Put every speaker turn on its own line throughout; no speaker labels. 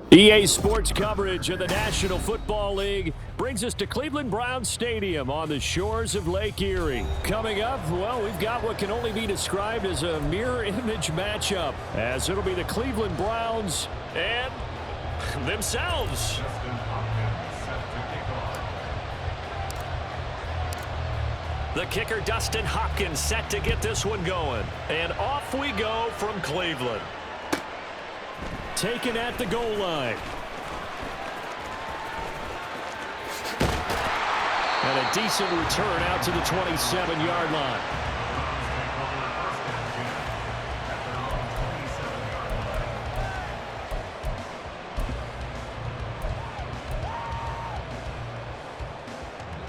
EA Sports coverage of the National Football League brings us to Cleveland Browns Stadium on the shores of Lake Erie. Coming up, well, we've got what can only be described as a mirror image matchup, as it'll be the Cleveland Browns and themselves. The kicker, Dustin Hopkins, set to get this one going. And off we go from Cleveland. Taken at the goal line. And a decent return out to the 27-yard line.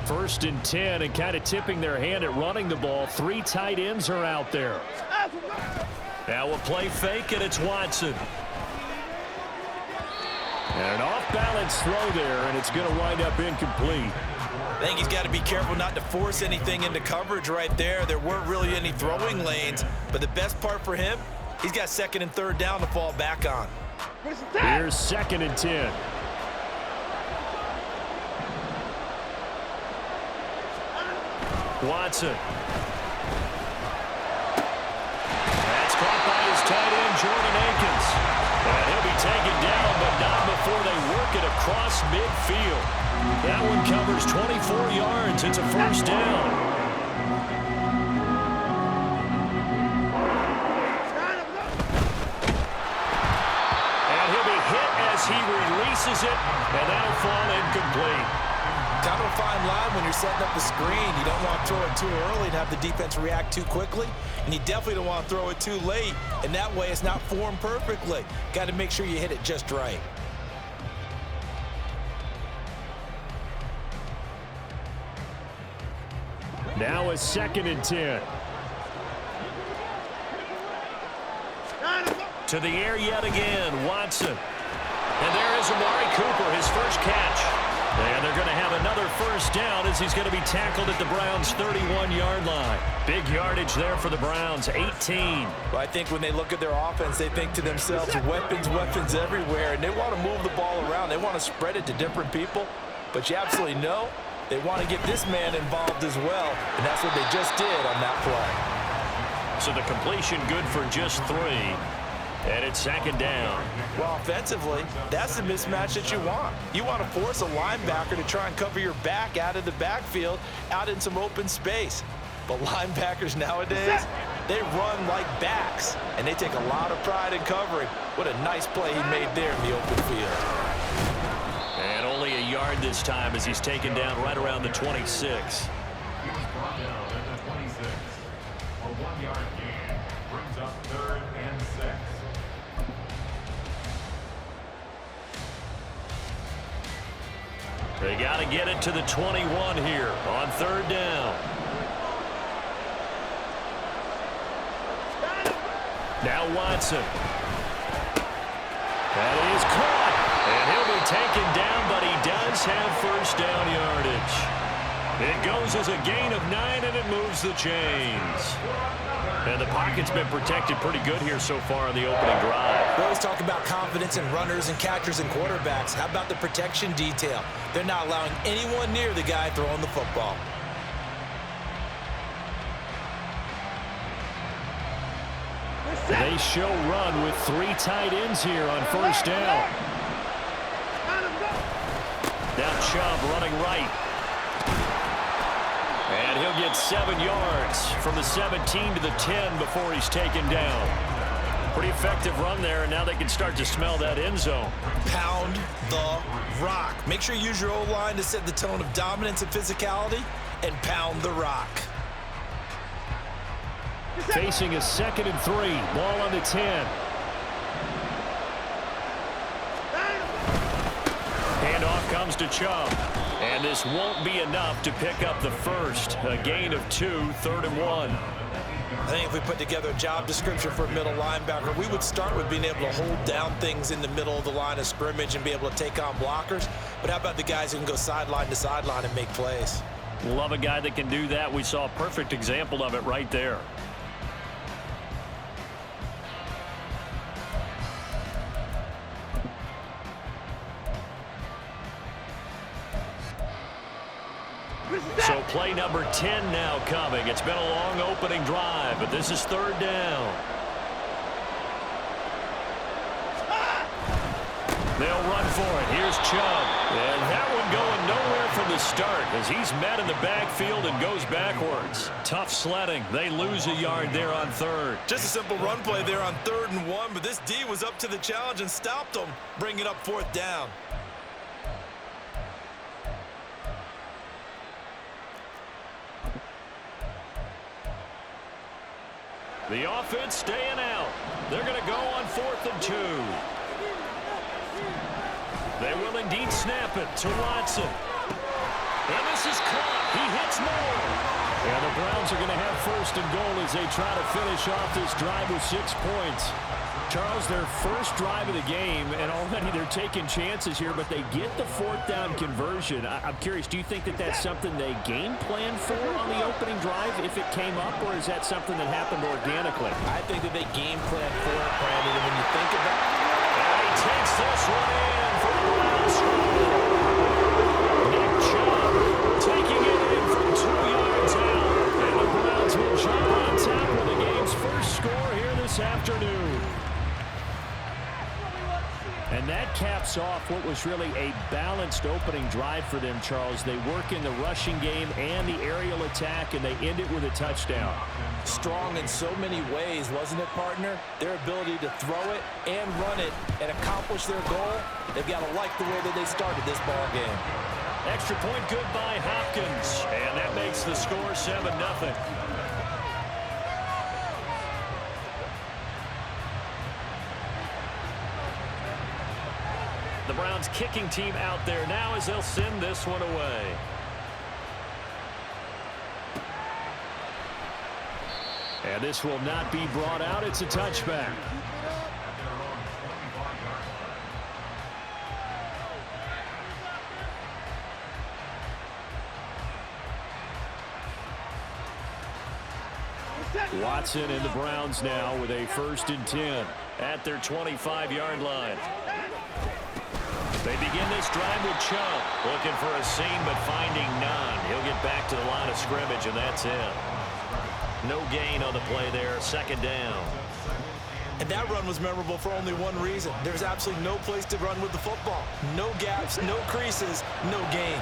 First and 10, and kind of tipping their hand at running the ball. Three tight ends are out there. Now a play fake, and it's Watson. And an off-balance throw there, and it's going to wind up incomplete.
I think he's got to be careful not to force anything into coverage right there. There weren't really any throwing lanes, but the best part for him, he's got second and third down to fall back on.
Here's second and 10. Watson. That's caught by his tight end, Jordan Akins. And he'll be taken down, but not before they work it across midfield. That one covers 24 yards. It's a first down. And he'll be hit as he releases it, and that'll fall incomplete.
Kind of a fine line when you're setting up the screen. You don't want to throw it too early and have the defense react too quickly. And you definitely don't want to throw it too late. And that way it's not formed perfectly. Got to make sure you hit it just right.
Now a second and 10. To the air yet again, Watson. And there is Amari Cooper, his first catch. And they're going to have another first down as he's going to be tackled at the Browns' 31-yard line. Big yardage there for the Browns, 18.
Well, I think when they look at their offense, they think to themselves, weapons, weapons everywhere, and they want to move the ball around. They want to spread it to different people, but you absolutely know they want to get this man involved as well, and that's what they just did on that play.
So the completion good for just 3. And it's second down.
Well, offensively, that's the mismatch that you want. You want to force a linebacker to try and cover your back out of the backfield, out in some open space. But linebackers nowadays, they run like backs, and they take a lot of pride in covering. What a nice play he made there in the open field.
And only a yard this time as he's taken down right around the 26.
He's brought down at the 26. A 1-yard gain brings up 3rd and 6.
They got to get it to the 21 here on third down. Now Watson. That is caught. And he'll be taken down, but he does have first down yardage. It goes as a gain of 9, and it moves the chains. And the pocket's been protected pretty good here so far on the opening drive.
We always talk about confidence in runners and catchers and quarterbacks. How about the protection detail? They're not allowing anyone near the guy throwing the football.
They show run with 3 tight ends here on first down. Now Chubb running right. And he'll get 7 yards from the 17 to the 10 before he's taken down. Pretty effective run there, and now they can start to smell that end zone.
Pound the rock. Make sure you use your O-line to set the tone of dominance and physicality, and pound the rock.
Facing a 2nd and 3. Ball on the 10. Handoff comes to Chubb. And this won't be enough to pick up the first. A gain of 2, 3rd and 1.
I think if we put together a job description for a middle linebacker, we would start with being able to hold down things in the middle of the line of scrimmage and be able to take on blockers. But how about the guys who can go sideline to sideline and make plays?
Love a guy that can do that. We saw a perfect example of it right there. So play number 10 now coming. It's been a long opening drive, but this is third down. They'll run for it. Here's Chubb. And that one going nowhere from the start as he's met in the backfield and goes backwards. Tough sledding. They lose a yard there on third.
Just a simple run play there on 3rd and 1, but this D was up to the challenge and stopped them, bringing up 4th down.
The offense staying out. They're going to go on 4th and 2. They will indeed snap it to Watson. And this is caught. He hits more. And the Browns are going to have 1st and goal as they try to finish off this drive with 6 points. Charles, their first drive of the game, and already they're taking chances here, but they get the 4th down conversion. I'm curious, do you think that that's something they game planned for on the opening drive if it came up, or is that something that happened organically?
I think that they game planned for it, Brandon, and when you think about it.
And he takes this one in for the Browns. Nick Chubb taking it in from 2 yards out, and the Browns will jump on top of the game's first score here this afternoon. And that caps off what was really a balanced opening drive for them, Charles. They work in the rushing game and the aerial attack, and they end it with a touchdown.
Strong in so many ways, wasn't it, partner? Their ability to throw it and run it and accomplish their goal, they've got to like the way that they started this ball game.
Extra point good by Hopkins, and that makes the score 7-0. The Browns kicking team out there now as they'll send this one away. And this will not be brought out. It's a touchback. Watson and the Browns now with a 1st and 10 at their 25-yard line. They begin this drive with Chubb, looking for a seam but finding none. He'll get back to the line of scrimmage, and that's it. No gain on the play there, 2nd down.
And that run was memorable for only one reason. There's absolutely no place to run with the football. No gaps, no creases, no gain.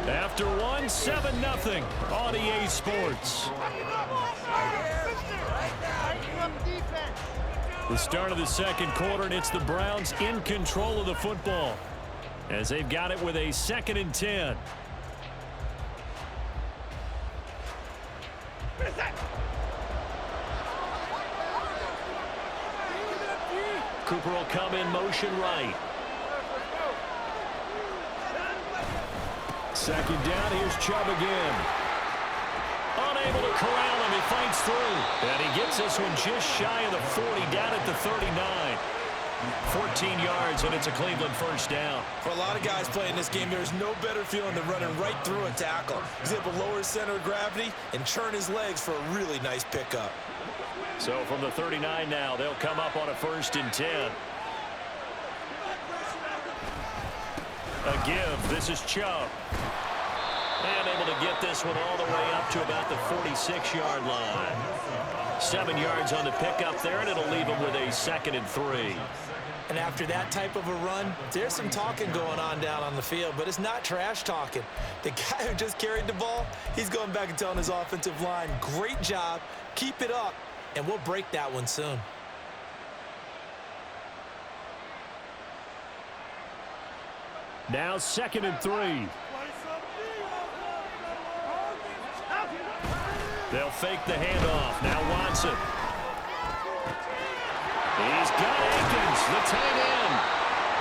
After 7-0 on EA Sports. The start of the 2nd quarter, and it's the Browns in control of the football as they've got it with a 2nd and 10. Cooper will come in motion right. 2nd down, here's Chubb again. Unable to corral him, he fights through. And he gets this one just shy of the 40, down at the 39. 14 yards, and it's a Cleveland 1st down.
For a lot of guys playing this game, there's no better feeling than running right through a tackle. He's able to lower his center of gravity and churn his legs for a really nice pickup.
So from the 39 now, they'll come up on a 1st and 10. A give. This is Chubb. And able to get this one all the way up to about the 46-yard line. 7 yards on the pickup there, and it'll leave him with a 2nd and 3.
And after that type of a run, there's some talking going on down on the field, but it's not trash talking. The guy who just carried the ball, he's going back and telling his offensive line, great job, keep it up, and we'll break that one soon.
Now 2nd and 3. They'll fake the handoff. Now Watson. He's got Akins, the tight end.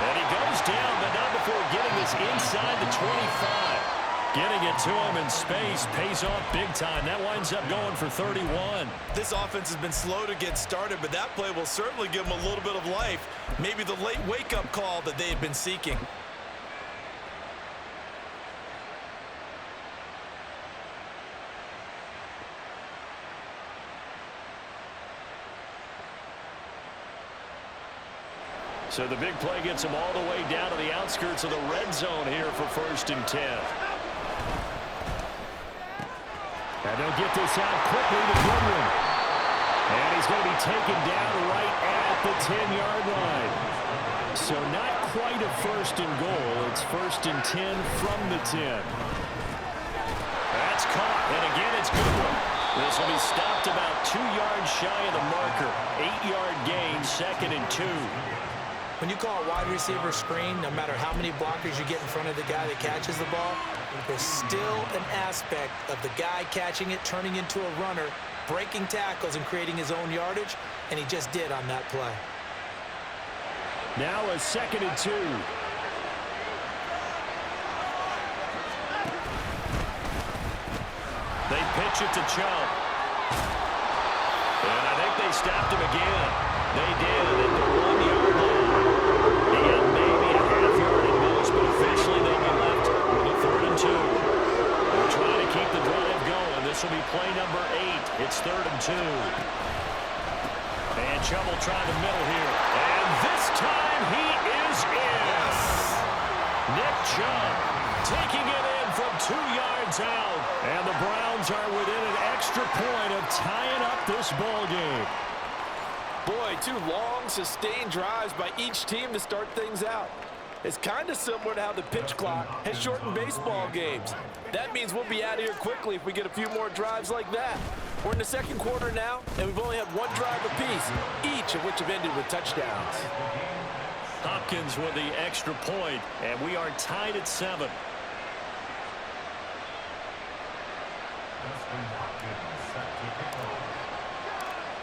And he goes down, but not before getting this inside the 25. Getting it to him in space pays off big time. That winds up going for 31.
This offense has been slow to get started, but that play will certainly give them a little bit of life. Maybe the late wake-up call that they had been seeking.
So the big play gets them all the way down to the outskirts of the red zone here for 1st and 10. And they'll get this out quickly to Goodwin. And he's going to be taken down right at the 10-yard line. So not quite a 1st and goal. It's 1st and 10 from the 10. That's caught. And again, it's Goodwin. This will be stopped about 2 yards shy of the marker. 8-yard gain, 2nd and 2.
When you call a wide receiver screen, no matter how many blockers you get in front of the guy that catches the ball, there's still an aspect of the guy catching it, turning into a runner, breaking tackles and creating his own yardage, and he just did on that play.
Now a 2nd and 2. They pitch it to Chubb. And I think they stopped him again. They did at the 1-yard line. He got maybe a half yard at most, but officially they'll be left with a 3rd and 2. They're trying to keep the drive going. This will be play number 8. It's 3rd and 2. And Chubb will try the middle here. And this time he is in. Nick Chubb taking it in from 2 yards out. And the Browns are within an extra point of tying up this ball game.
Boy, 2 long, sustained drives by each team to start things out. It's kind of similar to how the pitch clock has shortened baseball games. That means we'll be out of here quickly if we get a few more drives like that. We're in the 2nd quarter now, and we've only had 1 drive apiece, each of which have ended with touchdowns.
Hopkins with the extra point, and we are tied at 7.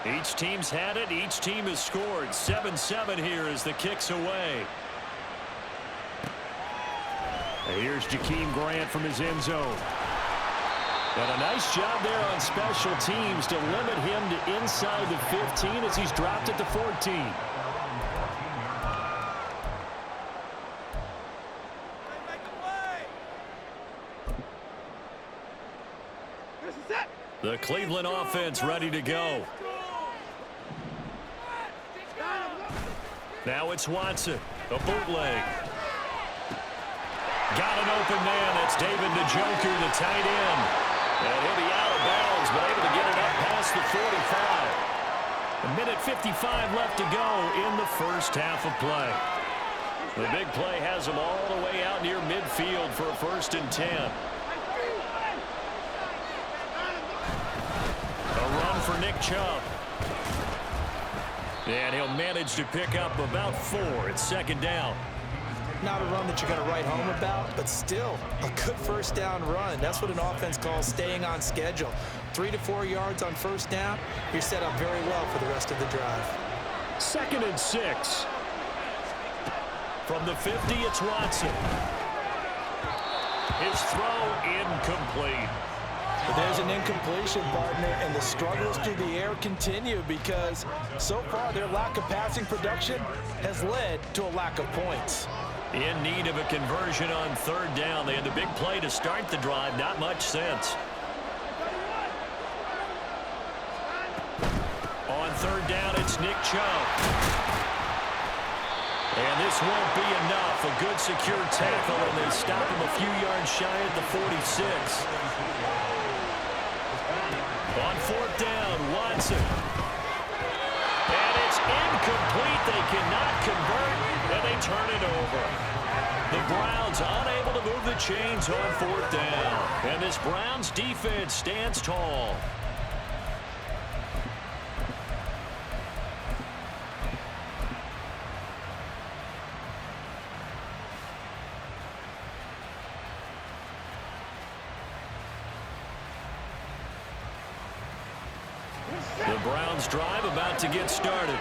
Each team's had it. Each team has scored. 7-7 here as the kick's away. And here's Jakeem Grant from his end zone. And a nice job there on special teams to limit him to inside the 15 as he's dropped at the 14. The Cleveland offense ready to go. Now it's Watson, a bootleg. Got an open man. That's David Njoku, the tight end. And he'll be out of bounds, but able to get it up past the 45. 1:55 left to go in the first half of play. The big play has them all the way out near midfield for a 1st and 10. A run for Nick Chubb. And he'll manage to pick up about 4. It's 2nd down.
Not a run that you're going to write home about, but still a good 1st down run. That's what an offense calls staying on schedule. 3 to 4 yards on 1st down. You're set up very well for the rest of the drive.
2nd and 6. From the 50, it's Watson. His throw incomplete.
But there's an incompletion, partner, and the struggles through the air continue because so far their lack of passing production has led to a lack of points.
In need of a conversion on 3rd down. They had the big play to start the drive. Not much sense. On 3rd down, it's Nick Chubb. And this won't be enough. A good secure tackle, and they stop him a few yards shy at the 46. On 4th down, Watson. And it's incomplete. They cannot convert, and they turn it over. The Browns unable to move the chains on 4th down. And this Browns defense stands tall. The Browns drive about to get started.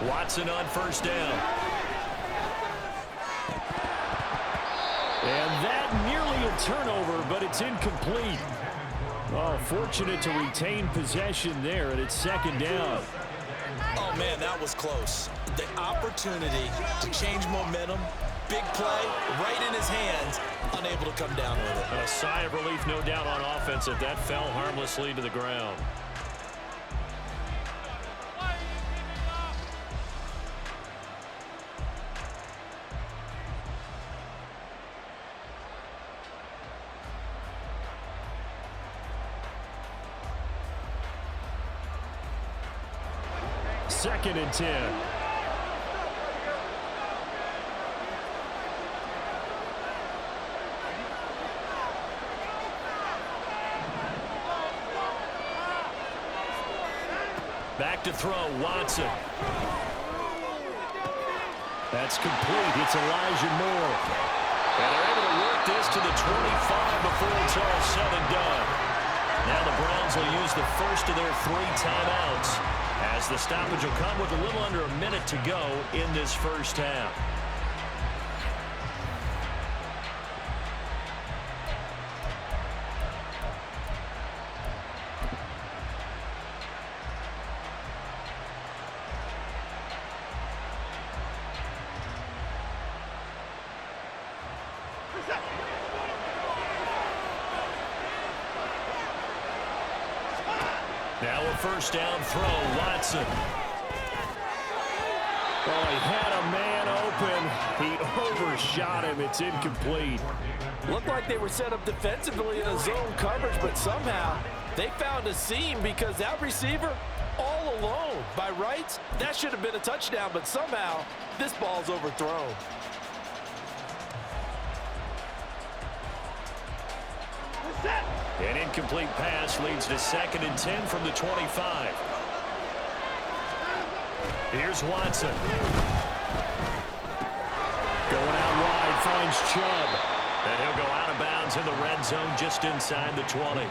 Watson on 1st down. And that nearly a turnover, but it's incomplete. Oh, fortunate to retain possession there, and it's 2nd down.
Oh, man, that was close. The opportunity to change momentum big play right in his hands, unable to come down with it.
And a sigh of relief, no doubt, on offense that that fell harmlessly to the ground. Second and 10. Back to throw, Watson. That's complete. It's Elijah Moore. And they're able to work this to the 25 before it's all said and done. Now the Browns will use the first of their 3 timeouts, as the stoppage will come with a little under a minute to go in this first half. Now a first down throw, Watson. Oh, he had a man open. He overshot him. It's incomplete.
Looked like they were set up defensively in a zone coverage, but somehow they found a seam because that receiver all alone. By rights, that should have been a touchdown, but somehow this ball's overthrown.
An incomplete pass leads to second and 10 from the 25. Here's Watson. Going out wide, finds Chubb. And he'll go out of bounds in the red zone just inside the 20.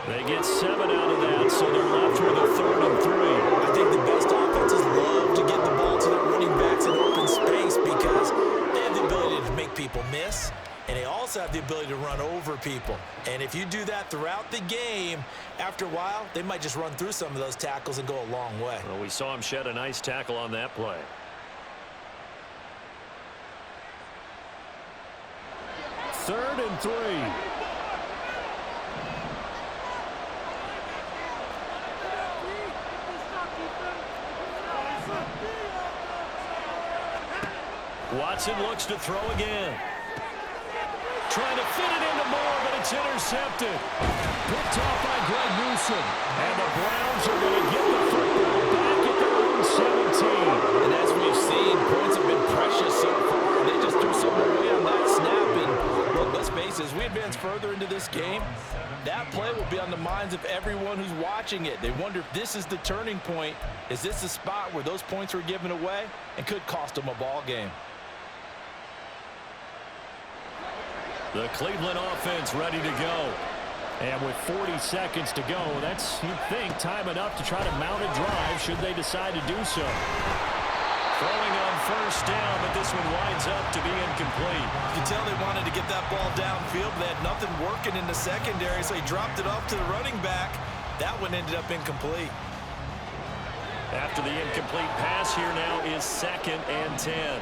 They get 7 out of that, so they're left with a 3rd and 3.
I think the best offenses love to get the ball to their running backs in open space because they have the ability to make people miss, and they also have the ability to run over people. And if you do that throughout the game, after a while, they might just run through some of those tackles and go a long way.
Well, we saw him shed a nice tackle on that play. Third and 3. Watson looks to throw again. Trying to fit it into Moore, but it's intercepted. Picked off by Greg Newsome. And the Browns are going to get the football back at their own 17.
And as we've seen, points have been precious so far. They just threw something away on that snap. And look, let's face it, as we advance further into this game, that play will be on the minds of everyone who's watching it. They wonder if this is the turning point. Is this the spot where those points were given away and could cost them a ball game?
The Cleveland offense ready to go. And with 40 seconds to go, that's, you'd think, time enough to try to mount a drive should they decide to do so. Throwing on first down, but this one winds up to be incomplete.
You can tell they wanted to get that ball downfield, but they had nothing working in the secondary, so he dropped it off to the running back. That one ended up incomplete.
After the incomplete pass, here now is 2nd and 10.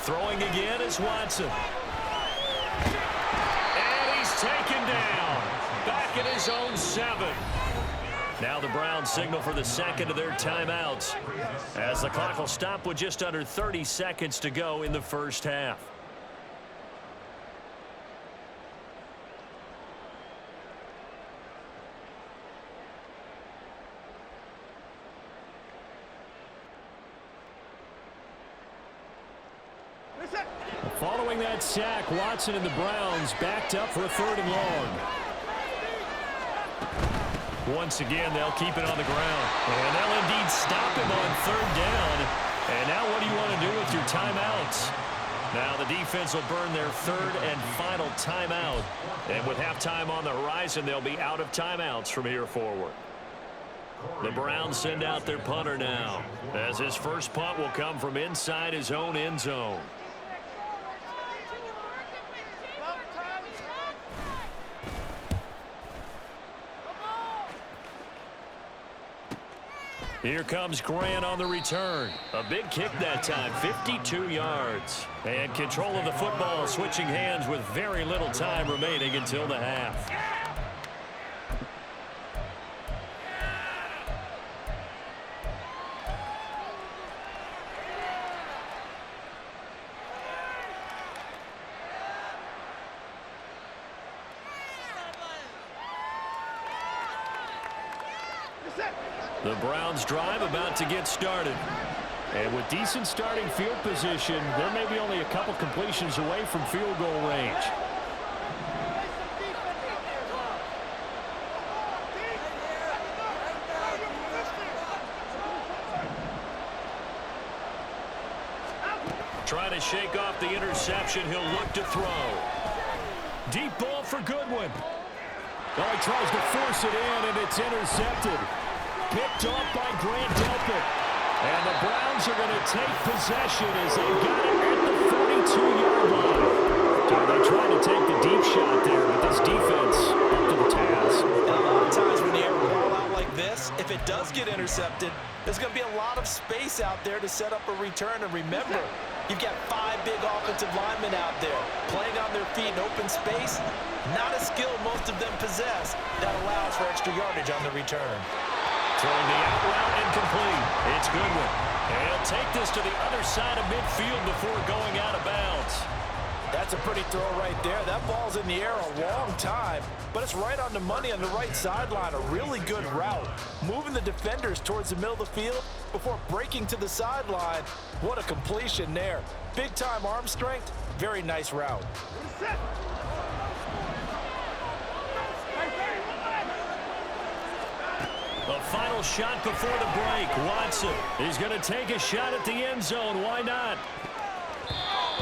Throwing again is Watson. And he's taken down. Back at his own 7. Now the Browns signal for the second of their timeouts, as the clock will stop with just under 30 seconds to go in the first half. Following that sack, Watson and the Browns backed up for a 3rd and long. Once again, they'll keep it on the ground. And they'll indeed stop him on 3rd down. And now what do you want to do with your timeouts? Now the defense will burn their 3rd and final timeout. And with halftime on the horizon, they'll be out of timeouts from here forward. The Browns send out their punter now, as his first punt will come from inside his own end zone. Here comes Grant on the return. A big kick that time, 52 yards. And control of the football switching hands with very little time remaining until the half. The Browns drive about to get started. And with decent starting field position, they're maybe only a couple completions away from field goal range. Trying to shake off the interception. He'll look to throw. Deep ball for Goodwin. Oh, he tries to force it in, and it's intercepted. Picked off by Grant Delpit. And the Browns are going to take possession as they've got it at the 42-yard line. They tried to take the deep shot there, but this defense up to the task.
And a lot of times when you air a ball out like this, if it does get intercepted, there's going to be a lot of space out there to set up a return. And remember, you've got 5 big offensive linemen out there playing on their feet in open space. Not a skill most of them possess that allows for extra yardage on the return.
Throwing the out route incomplete. It's Goodwin. And he'll take this to the other side of midfield before going out of bounds.
That's a pretty throw right there. That ball's in the air a long time, but it's right on the money on the right sideline. A really good route. Moving the defenders towards the middle of the field before breaking to the sideline. What a completion there. Big-time arm strength. Very nice route.
The final shot before the break. Watson is going to take a shot at the end zone. Why not?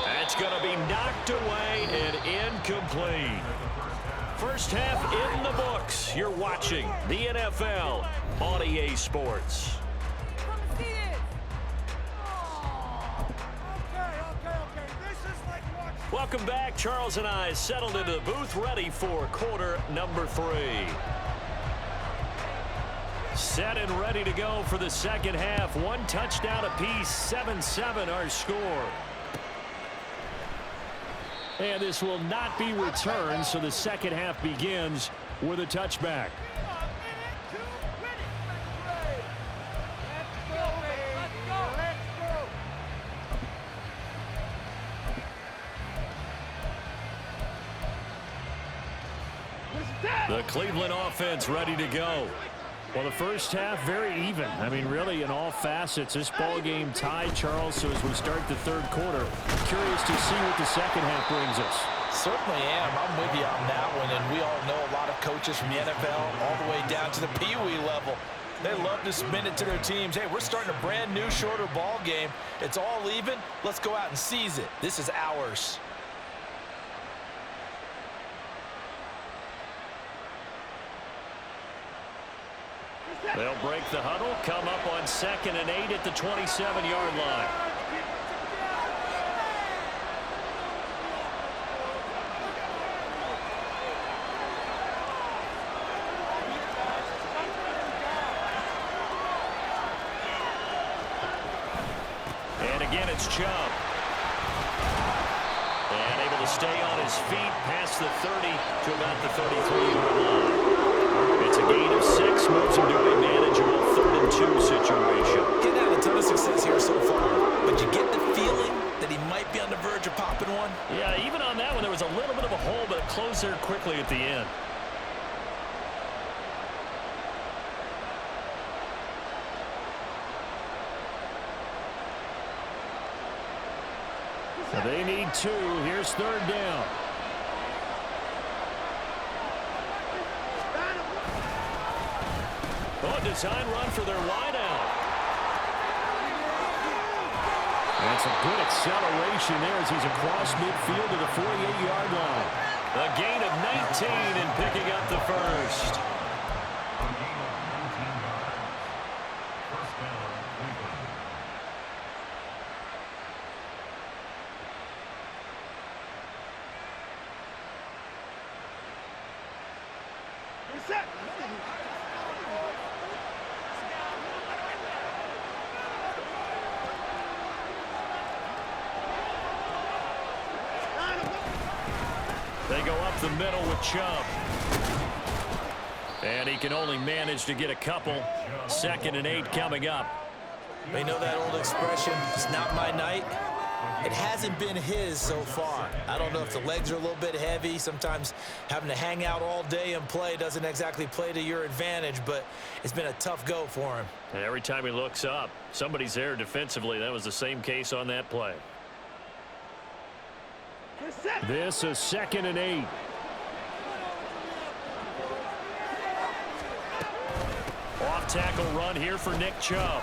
That's going to be knocked away and incomplete. First half in the books. You're watching the NFL on EA Sports. Welcome back. Charles and I settled into the booth, ready for quarter number 3. Set and ready to go for the second half. 1 touchdown apiece, 7-7 our score. And this will not be returned, so the second half begins with a touchback. The Cleveland offense ready to go. Well, the first half, very even. I mean, really, in all facets, this ball game tied, Charles. So as we start the third quarter, curious to see what the second half brings us.
Certainly am. I'm with you on that one. And we all know a lot of coaches from the NFL all the way down to the Pee Wee level. They love to spin it to their teams. Hey, we're starting a brand new, shorter ball game. It's all even. Let's go out and seize it. This is ours.
They'll break the huddle, come up on 2nd and 8 at the 27-yard line. And again, it's Chubb. And able to stay on his feet past the 30 to about the 33-yard line. It's a gain of 6, moves him to a manageable 3rd and 2 situation.
Getting out a ton of success here so far, but you get the feeling that he might be on the verge of popping one.
Yeah, even on that one, there was a little bit of a hole, but it closed there quickly at the end. They need 2. Here's 3rd down. Oh, design run for their wideout. That's a good acceleration there as he's across midfield to the 48-yard line. A gain of 19 and picking up the first. They go up the middle with Chubb. And he can only manage to get a couple. 2nd and 8 coming up.
They know that old expression, it's not my night. It hasn't been his so far. I don't know if the legs are a little bit heavy. Sometimes having to hang out all day and play doesn't exactly play to your advantage, but it's been a tough go for him.
And every time he looks up, somebody's there defensively. That was the same case on that play. This is 2nd and 8. Off tackle run here for Nick Chubb.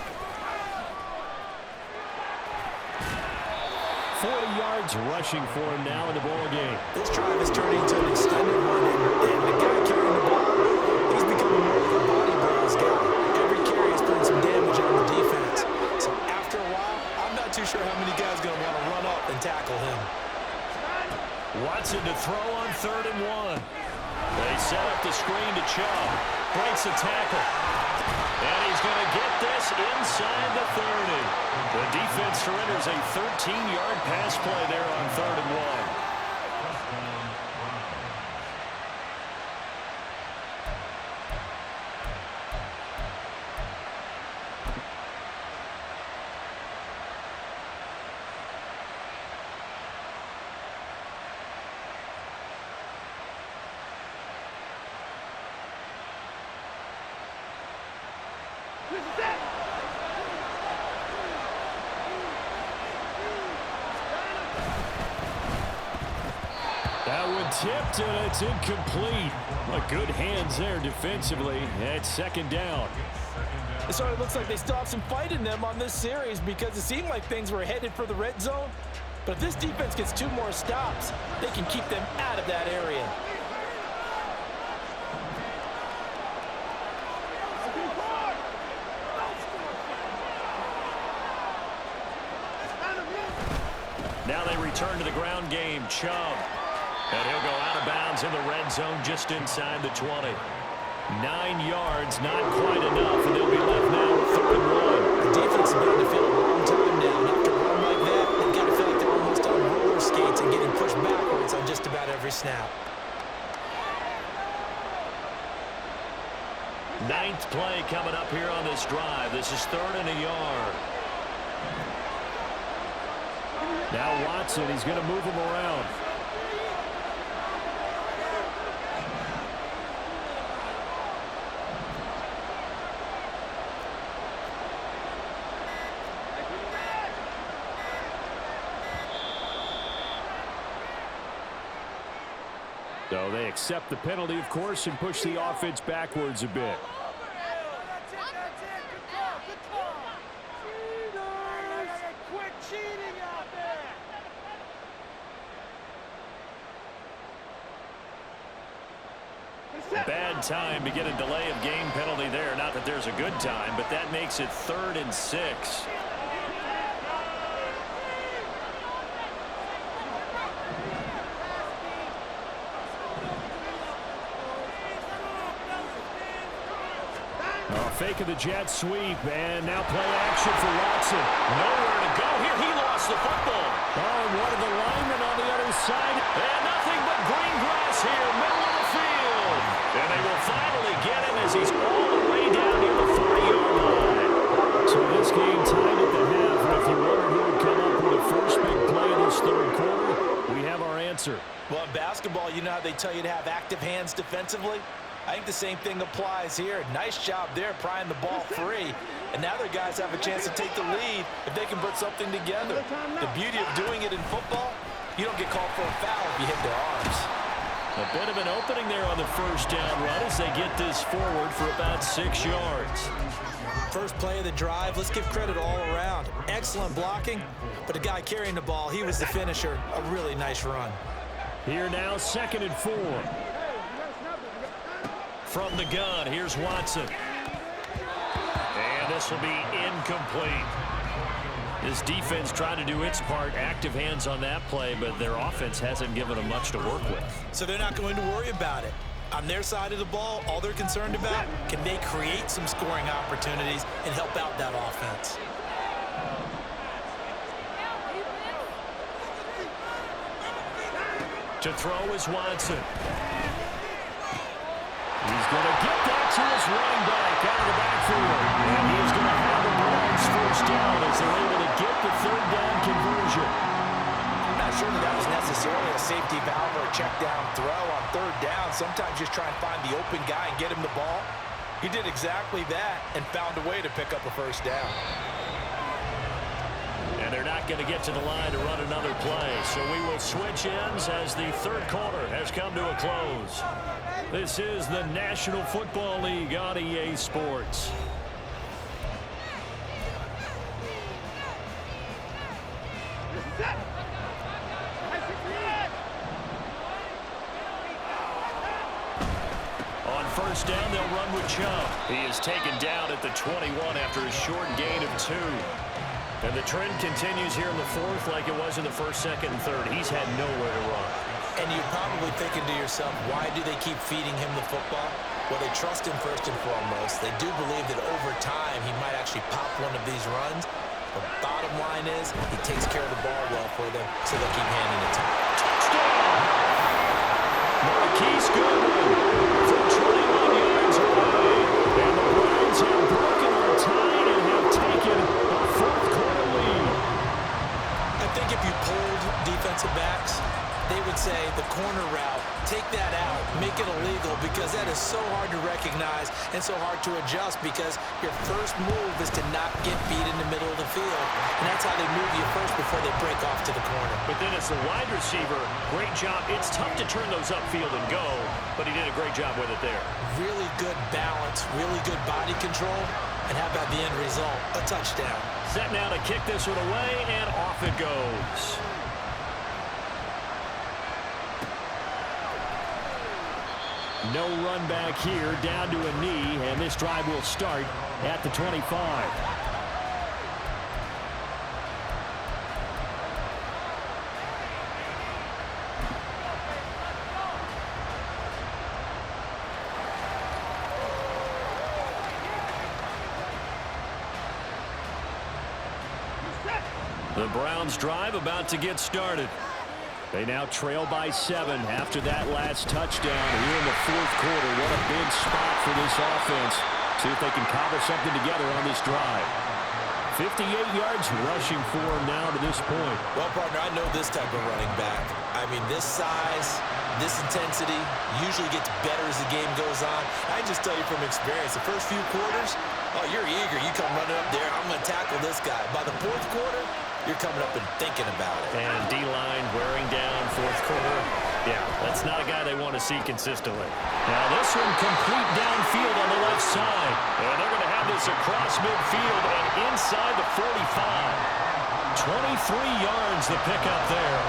40 yards rushing for him now in the ball game.
This drive is turning into an extended one, and the guy carrying the ball, he's becoming more of a body blows guy. Every carry is putting some damage on the defense. So after a while, I'm not too sure how many guys are going to want to run up and tackle him.
Watson to throw on 3rd and 1. They set up the screen to Chubb. Breaks a tackle. And he's going to get this inside the 30. The defense surrenders a 13-yard pass play there on 3rd and 1. That one tipped, and it's incomplete. Good hands there defensively. It's 2nd down.
It sort of looks like they still have some fight in them on this series because it seemed like things were headed for the red zone. But if this defense gets 2 more stops, they can keep them out of that area.
Now they return to the ground game. Chubb. And he'll go out of bounds in the red zone just inside the 20. 9 yards, not quite enough, and they'll be left now with 3rd and 1.
The defense has been on the field a long time now, and after a run like that, they've got to feel like they're almost on roller skates and getting pushed backwards on just about every snap.
9th play coming up here on this drive. This is 3rd and a yard. Now Watson, he's going to move him around. So they accept the penalty, of course, and push the offense backwards a bit.
Quit cheating out there!
Bad time to get a delay of game penalty there. Not that there's a good time, but that makes it 3rd and 6. Fake of the jet sweep, and now play action for Watson. Nowhere to go here. He lost the football. Oh, and one of the linemen on the other side. And nothing but green grass here, middle of the field. And they will finally get him as he's all the way down near the 40-yard line. So this game tied at the half, and if you wondered who would come up with the first big play in this 3rd quarter, we have our answer.
Well, in basketball, you know how they tell you to have active hands defensively? I think the same thing applies here. Nice job there prying the ball free. And now their guys have a chance to take the lead if they can put something together. The beauty of doing it in football, you don't get called for a foul if you hit their arms.
A bit of an opening there on the first down run as they get this forward for about 6 yards.
First play of the drive, let's give credit all around. Excellent blocking, but the guy carrying the ball, he was the finisher. A really nice run.
Here now, 2nd and 4. From the gun, here's Watson. And this will be incomplete. This defense trying to do its part, active hands on that play, but their offense hasn't given them much to work with.
So they're not going to worry about it. On their side of the ball, all they're concerned about, can they create some scoring opportunities and help out that offense?
To throw is Watson. He's going to get that to his running back out of the backfield. And he's going to have the Browns first down as they're able to get the third down conversion.
I'm not sure that was necessarily a safety valve or a check down throw on third down. Sometimes just try and find the open guy and get him the ball. He did exactly that and found a way to pick up a first down.
And they're not going to get to the line to run another play. So we will switch ends as the third quarter has come to a close. This is the National Football League on EA Sports. On first down, they'll run with Chubb. He is taken down at the 21 after a short gain of 2. And the trend continues here in the fourth like it was in the first, second, and third. He's had nowhere to run.
And you're probably thinking to yourself, why do they keep feeding him the football? Well, they trust him first and foremost. They do believe that over time he might actually pop one of these runs. The bottom line is he takes care of the ball well for them, so they'll keep handing it to him.
Touchdown! Marquise Goodwin from 21 yards away. And the Browns have broken our tide and have taken a fourth quarter lead.
I think if you polled defensive backs, they would say the corner route, take that out, make it illegal, because that is so hard to recognize and so hard to adjust, because your first move is to not get beat in the middle of the field. And that's how they move you first before they break off to the corner.
But then as a wide receiver, great job. It's tough to turn those upfield and go, but he did a great job with it there.
Really good balance, really good body control, and how about the end result? A touchdown.
Set now to kick this one away, and off it goes. No run back here, down to a knee, and this drive will start at the 25. The Browns drive about to get started. They now trail by 7 after that last touchdown here in the fourth quarter. What a big spot for this offense. See if they can cobble something together on this drive. 58 yards rushing for him now to this point.
Well, partner, I know this type of running back. I mean, this size, this intensity usually gets better as the game goes on. I just tell you from experience, the first few quarters, oh, you're eager. You come running up there, I'm going to tackle this guy. By the fourth quarter, you're coming up and thinking about it.
And D-line wearing down fourth quarter. Yeah, that's not a guy they want to see consistently. Now this one complete downfield on the left side. And they're going to have this across midfield and inside the 45. 23 yards the pickup there.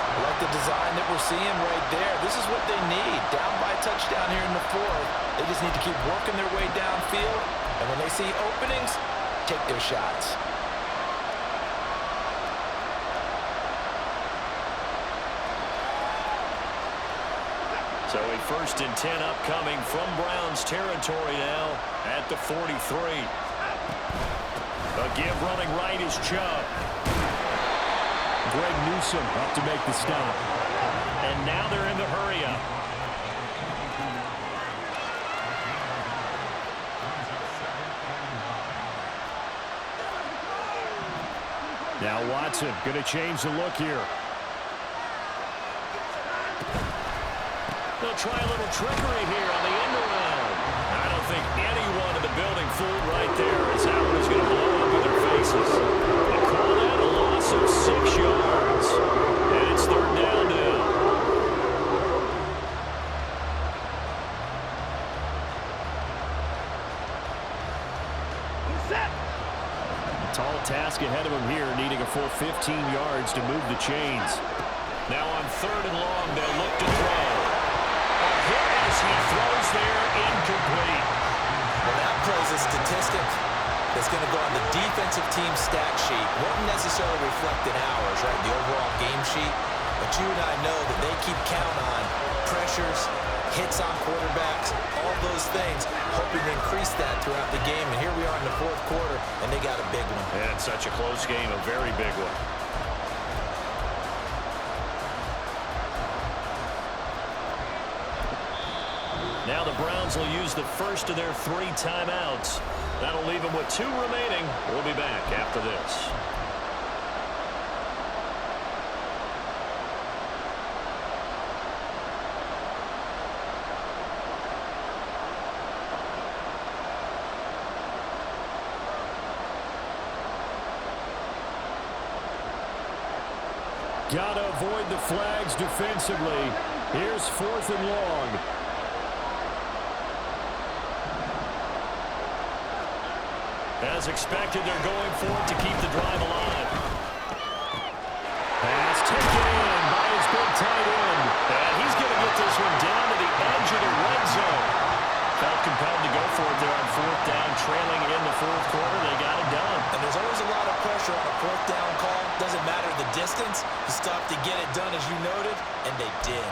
I like the design that we're seeing right there. This is what they need. Down by a touchdown here in the fourth. They just need to keep working their way downfield. And when they see openings, take their shots.
So a 1st and 10 upcoming from Browns territory now at the 43. A give running right is Chubb. Greg Newsome up to make the stop. And now they're in the hurry up. Now Watson going to change the look here. They'll try a little trickery here on the end around. I don't think anyone in the building fooled right there as that one is going to blow up in their faces. They call that a loss of 6 yards. And it's third down now. Tall task ahead of him here, needing a full 15 yards to move the chains. Now on 3rd and long, they'll look to throw. As he throws there, incomplete.
Well, that plays a statistic that's going to go on the defensive team stat sheet. Won't necessarily reflect in ours, right, the overall game sheet. But you and I know that they keep count on pressures, hits on quarterbacks, all those things, hoping to increase that throughout the game. And here we are in the fourth quarter, and they got a big one.
And such a close game, a very big one. Now the Browns will use the first of their 3 timeouts. That'll leave them with 2 remaining. We'll be back after this.
Got to avoid the flags defensively. Here's 4th and long.
As expected, they're going for it to keep the drive alive.
Pass taken in by his big tight end.
And he's going to get this one down to the edge of the red zone. Felt compelled to go for it there on 4th down, trailing in the 4th quarter. They got it done.
And there's always a lot of pressure on a 4th down call. Doesn't matter the distance. You stop to get it done, as you noted, and they did.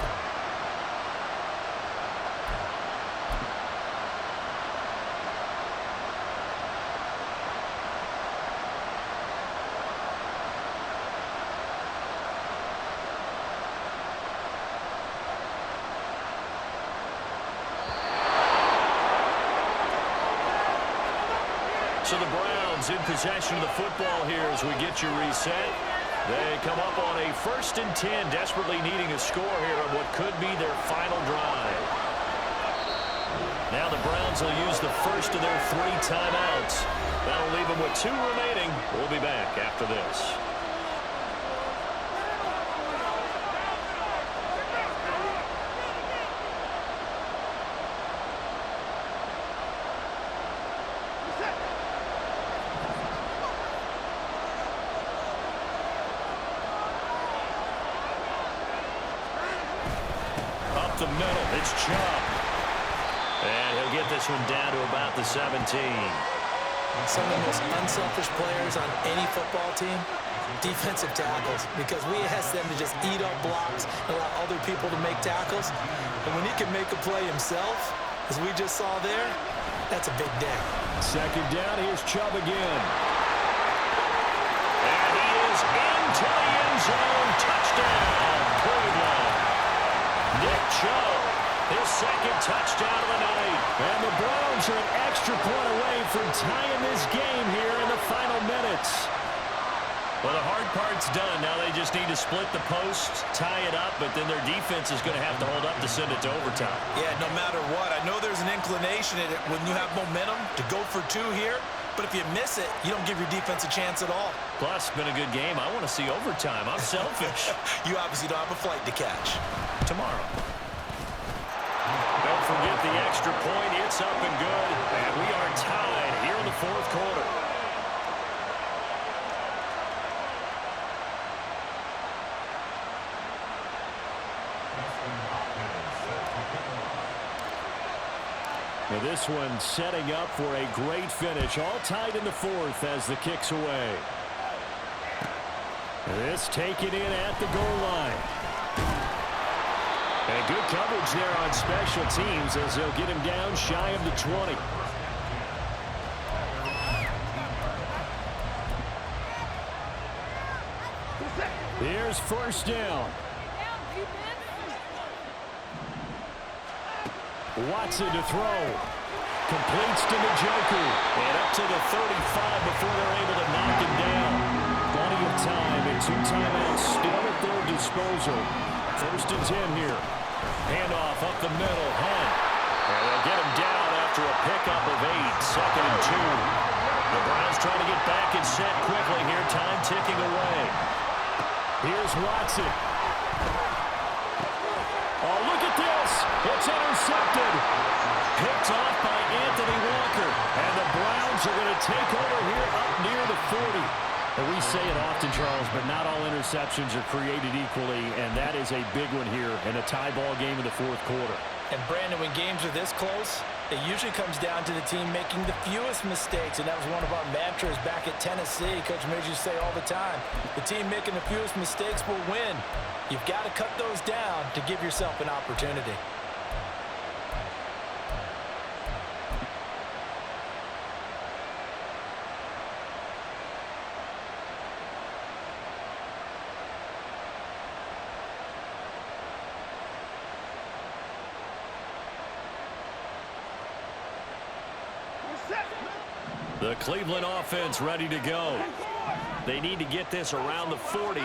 So the Browns in possession of the football here as we get you reset. They come up on a 1st and 10, desperately needing a score here on what could be their final drive. Now the Browns will use the first of their 3 timeouts. That'll leave them with 2 remaining. We'll be back after this. The middle, it's Chubb. And he'll get this one down to about the 17.
Some of the most unselfish players on any football team, defensive tackles, because we ask them to just eat up blocks and allow other people to make tackles. And when he can make a play himself, as we just saw there, that's a big day.
2nd down, here's Chubb again.
And he is into the end zone. Touchdown, Cleveland. Nick Chubb, his 2nd touchdown of the night.
And the Browns are an extra point away from tying this game here in the final minutes.
Well, the hard part's done. Now they just need to split the post, tie it up, but then their defense is going to have to hold up to send it to overtime.
Yeah, no matter what. I know there's an inclination in it when you have momentum to go for 2 here, but if you miss it, you don't give your defense a chance at all.
Plus, it's been a good game. I want to see overtime. I'm selfish.
You obviously don't have a flight to catch.
Tomorrow. Don't forget the extra point. It's up and good. And we are tied here in the 4th quarter.
Now this one setting up for a great finish. All tied in the 4th as the kick's away. This taken in at the goal line. And good coverage there on special teams as they'll get him down shy of the 20. Here's 1st down. Watson to throw. Completes to Njoku.
And up to the 35 before they're able to knock him down.
Plenty of time and 2 timeouts still at their disposal. 1st and 10 here. Handoff up the middle. Hunt.
And they'll get him down after a pickup of 8. 2nd and 2. The Browns trying to get back and set quickly here. Time ticking away.
Here's Watson. Oh, look at this. It's intercepted. Picked off by Anthony Walker. And the Browns are going to take over here up near the 40. And we say it often, Charles, but not all interceptions are created equally, and that is a big one here in a tie ball game in the 4th quarter.
And, Brandon, when games are this close, it usually comes down to the team making the fewest mistakes, and that was one of our mantras back at Tennessee. Coach Midge used to say all the time, the team making the fewest mistakes will win. You've got to cut those down to give yourself an opportunity.
The Cleveland offense ready to go. They need to get this around the 40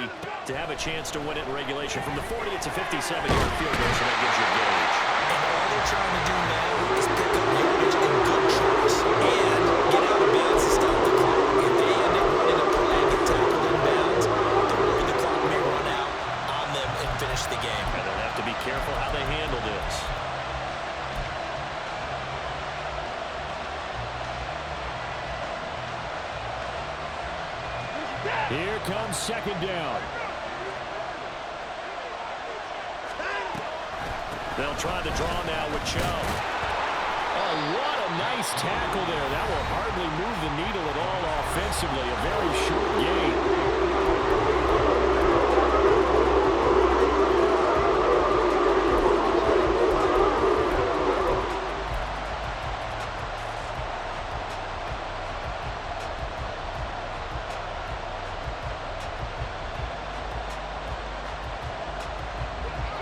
to have a chance to win it in regulation. From the 40, it's a 57-yard field goal, so that gives you a gauge.
And all they're trying to do now is pick up yardage and good choice and get out of bounds to stop the clock. If they end up running a play and get tackled in bounds, the clock may run out on them and finish the game.
And they'll have to be careful how they handle this. Here comes second down. They'll try the draw now with Chubb. Oh, what a nice tackle there. That will hardly move the needle at all offensively. A very short gain.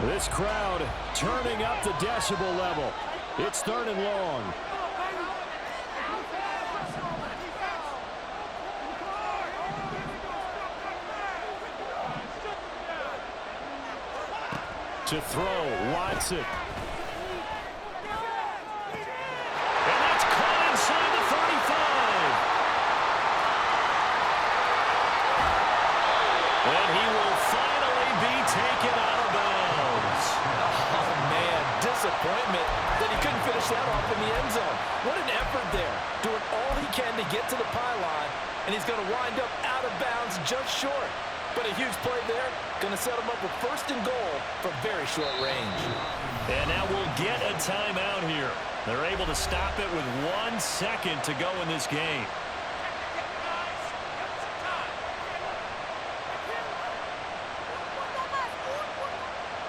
This crowd turning up the decibel level. It's 3rd and long. To throw, Watson. And that's caught inside the 35. And he will finally be taken out of bounds.
Oh, man, disappointment that he couldn't finish that off in the end zone. What an effort there, doing all he can to get to the pylon, and he's going to wind up out of bounds just short. But a huge play there, going to set him up with 1st and goal from very short range.
And now we'll get a timeout here. They're able to stop it with 1 second to go in this game.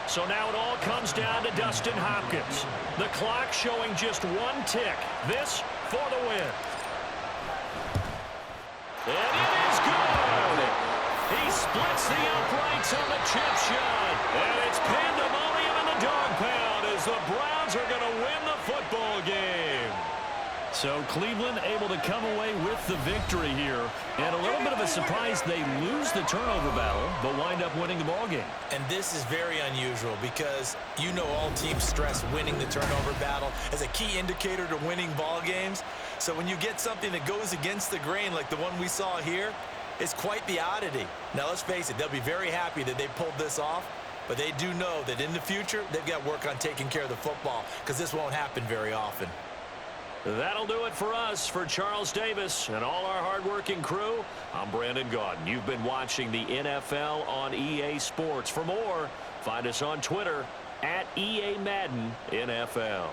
So now it all comes down to Dustin Hopkins. The clock showing just 1 tick. This for the win. And it is good. He splits the uprights on the chip shot. And it's pandemonium in the dog pound as the Browns are going to win the football game. So Cleveland able to come away with the victory here. And a little bit of a surprise, they lose the turnover battle, but wind up winning the ball game.
And this is very unusual because you know all teams stress winning the turnover battle as a key indicator to winning ball games. So when you get something that goes against the grain like the one we saw here, it's quite the oddity. Now let's face it, they'll be very happy that they pulled this off, but they do know that in the future they've got work on taking care of the football because this won't happen very often.
That'll do it for us. For Charles Davis and all our hardworking crew, I'm Brandon Gaudin. You've been watching the NFL on EA Sports. For more, find us on Twitter at EA Madden NFL.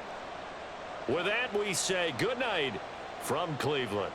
With that, we say good night from Cleveland.